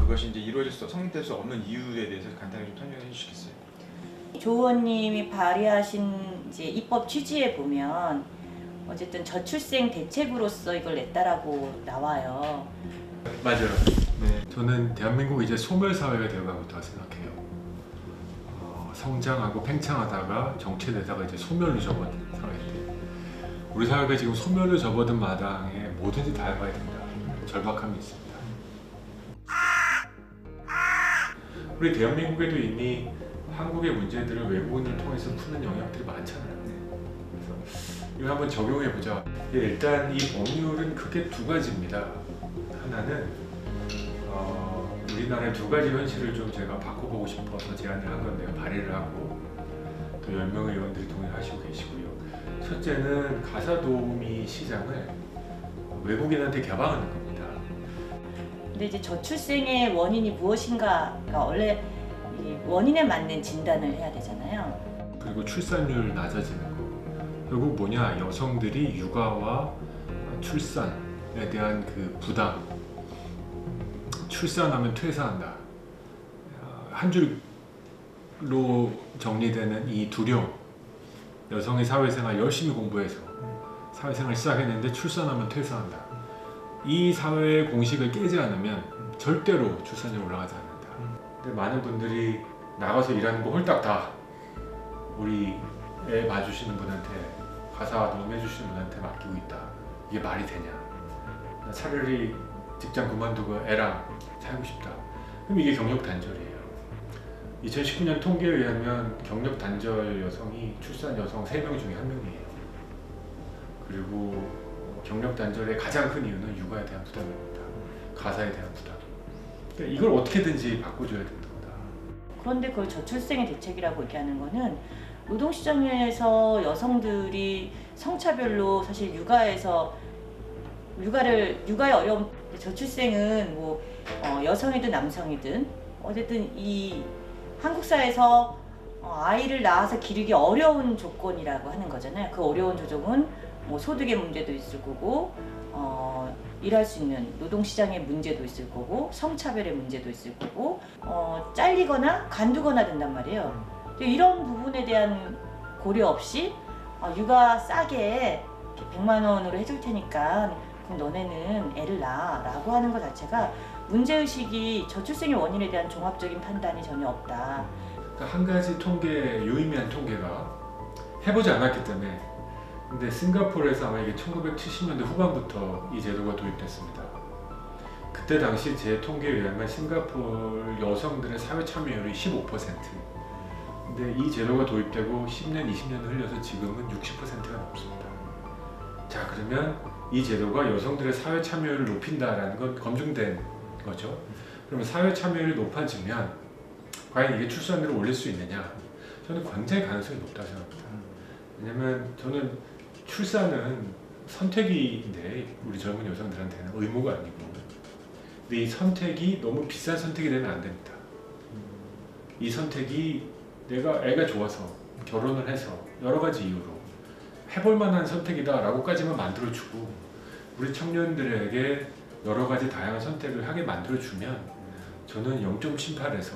그것이 이제 성립될 수 없는 이유에 대해서 간단히 좀 설명해 주시겠어요? 조 의원님이 발의하신 이제 입법 취지에 보면 어쨌든 저출생 대책으로서 이걸 냈다라고 나와요. 맞아요. 네, 저는 대한민국 이제 소멸 사회가 되어가고 있다고 생각해요. 성장하고 팽창하다가 정체되다가 이제 소멸로 접어든 사회인데, 우리 사회가 지금 소멸로 접어든 마당에 뭐든지 다 해봐야 된다. 절박함이 있습니다. 우리 대한민국에도 이미 한국의 문제들을 외국인을 통해서 푸는 영역들이 많잖아요. 그래서 이거 한번 적용해 보자. 일단 이 법률은 크게 두 가지입니다. 하나는 우리나라의 두 가지 현실을 좀 제가 바꿔보고 싶어서 제안을 한 건데요. 발의를 하고 또 10명의 의원들이 동의하시고 계시고요. 첫째는 가사도우미 시장을 외국인한테 개방하는 겁니다. 근데 이제 저출생의 원인이 무엇인가가 원래 이 원인에 맞는 진단을 해야 되잖아요. 그리고 출산율 낮아지는 거. 결국 뭐냐, 여성들이 육아와 출산에 대한 그 부담, 출산하면 퇴사한다, 한 줄로 정리되는 이 두려움. 여성이 사회생활 열심히 공부해서 사회생활 시작했는데 출산하면 퇴사한다. 이 사회의 공식을 깨지 않으면 절대로 출산율 올라가지 않는다. 근데 많은 분들이 나가서 일하는 거 홀딱 다 우리 애 봐주시는 분한테, 가사 도움해주시는 분한테 맡기고 있다. 이게 말이 되냐? 나 차라리 직장 그만두고 애랑 살고 싶다. 그럼 이게 경력 단절이에요. 2019년 통계에 의하면 경력 단절 여성이 출산 여성 3명 중에 1명이에요. 그리고 경력 단절의 가장 큰 이유는 육아에 대한 부담입니다. 가사에 대한 부담. 그러니까 이걸 어떻게든지 바꿔줘야 된다. 그런데 그걸 저출생의 대책이라고 얘기하는 거는 노동시장에서 여성들이 성차별로 사실 육아의 어려움, 저출생은 뭐 여성이든 남성이든 어쨌든 이 한국 사회에서 아이를 낳아서 기르기 어려운 조건이라고 하는 거잖아요. 그 어려운 조정은 뭐 소득의 문제도 있을 거고, 일할 수 있는 노동시장의 문제도 있을 거고, 성차별의 문제도 있을 거고, 잘리거나 간두거나 된단 말이에요. 이런 부분에 대한 고려 없이 육아 싸게 100만 원으로 해줄 테니까 그럼 너네는 애를 낳아 라고 하는 것 자체가 문제의식이 저출생의 원인에 대한 종합적인 판단이 전혀 없다. 그러니까 한 가지 유의미한 통계가 해보지 않았기 때문에, 근데 싱가포르에서 아마 이게 1970년대 후반부터 이 제도가 도입됐습니다. 그때 당시 제 통계에 의하면 싱가포르 여성들의 사회 참여율이 15%. 근데 이 제도가 도입되고 10년, 20년을 흘려서 지금은 60%가 넘습니다. 자, 그러면 이 제도가 여성들의 사회 참여율을 높인다라는 건 검증된 거죠. 그러면 사회 참여율이 높아지면 과연 이게 출산율을 올릴 수 있느냐? 저는 굉장히 가능성이 높다고 생각합니다. 왜냐면 저는 출산은 선택인데 우리 젊은 여성들한테는 의무가 아니고, 근데 이 선택이 너무 비싼 선택이 되면 안 됩니다. 이 선택이 내가 애가 좋아서 결혼을 해서 여러 가지 이유로 해볼 만한 선택이다 라고까지만 만들어주고, 우리 청년들에게 여러 가지 다양한 선택을 하게 만들어주면 저는 0.78에서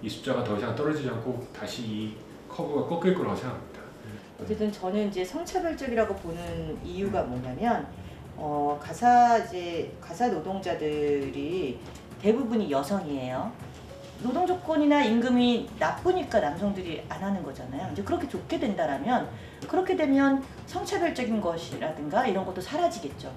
이 숫자가 더 이상 떨어지지 않고 다시 이 커브가 꺾일 거라고 생각합니다. 어쨌든 저는 이제 성차별적이라고 보는 이유가 뭐냐면 가사 노동자들이 대부분이 여성이에요. 노동 조건이나 임금이 나쁘니까 남성들이 안 하는 거잖아요. 이제 그렇게 좋게 된다라면, 그렇게 되면 성차별적인 것이라든가 이런 것도 사라지겠죠.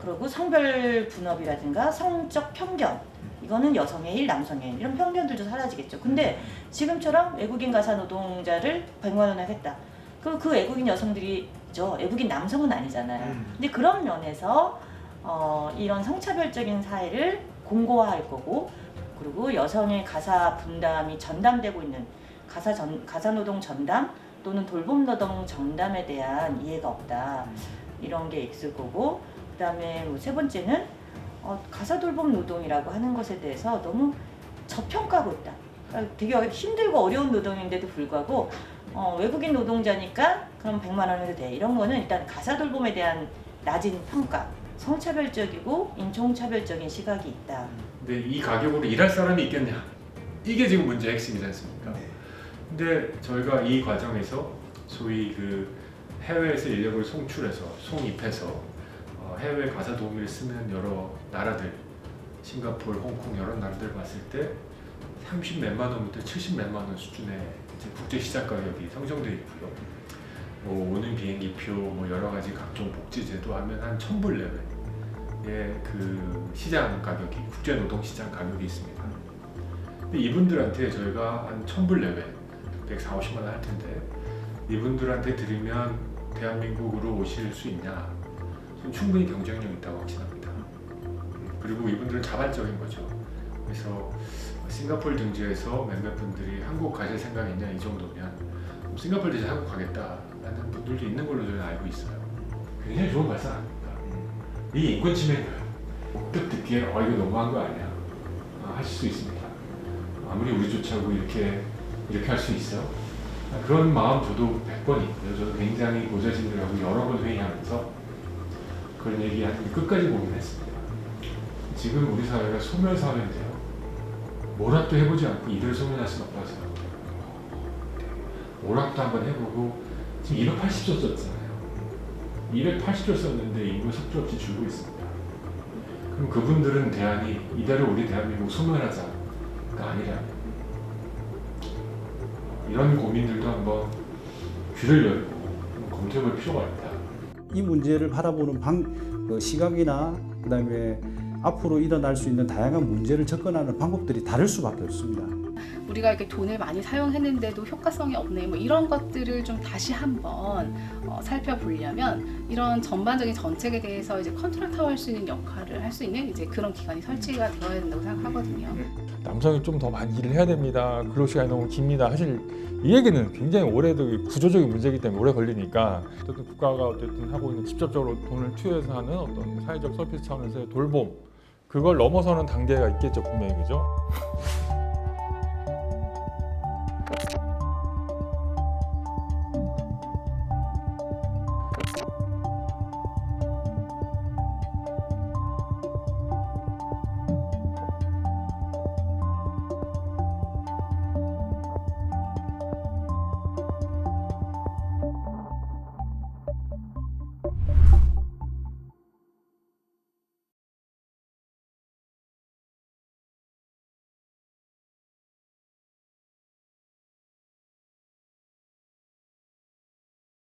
그리고 성별 분업이라든가 성적 편견, 이거는 여성의 일, 남성의 일, 이런 편견들도 사라지겠죠. 근데 지금처럼 외국인 가사 노동자를 100만 원에 했다. 그럼 그 외국인 여성들이죠. 외국인 남성은 아니잖아요. 근데 그런 면에서 이런 성차별적인 사회를 공고화할 거고, 그리고 여성의 가사 분담이 전담되고 있는 가사 노동 전담 또는 돌봄 노동 전담에 대한 이해가 없다. 이런 게 있을 거고, 그다음에 뭐 세 번째는 가사 돌봄 노동이라고 하는 것에 대해서 너무 저평가하고 있다. 그러니까 되게 힘들고 어려운 노동인데도 불구하고 외국인 노동자니까 그럼 100만 원 해도 돼. 이런 거는 일단 가사 돌봄에 대한 낮은 평가, 성차별적이고 인종차별적인 시각이 있다. 근데 이 가격으로 일할 사람이 있겠냐? 이게 지금 문제의 핵심이지 않습니까? 근데 저희가 이 과정에서 소위 그 해외에서 인력을 송출해서 송입해서 해외 가사 도우미를 쓰는 여러 나라들, 싱가포르, 홍콩 여러 나라들 봤을 때 30 몇만 원부터 70 몇만 원 수준의 이제 국제 시장 가격이 형성되어 있고요. 뭐 오는 비행기표, 뭐 여러 가지 각종 복지제도 하면 한 1,000불 내외의 그 시장 가격이 국제 노동 시장 가격이 있습니다. 근데 이분들한테 저희가 한 1,000불 내외, 140, 50만 원 할 텐데 이분들한테 드리면 대한민국으로 오실 수 있냐? 저는 충분히 경쟁력 있다고 확신합니다. 그리고 이분들은 자발적인 거죠. 그래서 싱가포르 등지에서 몇몇 분들이 한국 가실 생각이 있냐 이 정도면 싱가포르 대신 한국 가겠다라는 분들도 있는 걸로 저는 알고 있어요. 굉장히 좋은 발상 아닙니까? 이게 인권 침해예요. 딱 듣기에 이거 너무한 거 아니야? 하실 수 있습니다. 아무리 우리 조차고 이렇게 할 수 있어요? 그런 마음 저도 100번 있고요. 저도 굉장히 보좌진들하고 여러 번 회의하면서 그런 얘기하는 끝까지 고민했습니다. 지금 우리 사회가 소멸사회인데요. 뭐라도 해보지 않고 이대로 소멸할 수는 없다고 생각해요. 뭐라도 한번 해보고 지금 280조 썼잖아요. 280조 썼는데 인구 석조 없이 줄고 있습니다. 그럼 그분들은 대안이 이대로 우리 대한민국 소멸하자가 아니라면 이런 고민들도 한번 귀를 열고 검토해볼 필요가 있다. 이 문제를 바라보는 그 시각이나 그다음에 앞으로 일어날 수 있는 다양한 문제를 접근하는 방법들이 다를 수밖에 없습니다. 우리가 이렇게 돈을 많이 사용했는데도 효과성이 없네, 뭐 이런 것들을 좀 다시 한번 살펴보려면 이런 전반적인 정책에 대해서 이제 컨트롤 타워할 수 있는 역할을 할 수 있는 이제 그런 기관이 설치가 되어야 된다고 생각하거든요. 남성이 좀 더 많이 일을 해야 됩니다. 근로 시간이 너무 깁니다. 사실 이 얘기는 굉장히 오래도 구조적인 문제이기 때문에 오래 걸리니까 어쨌든 국가가 어쨌든 하고 있는 직접적으로 돈을 투여해서 하는 어떤 사회적 서비스 차원에서의 돌봄, 그걸 넘어서는 단계가 있겠죠, 분명히. 그죠?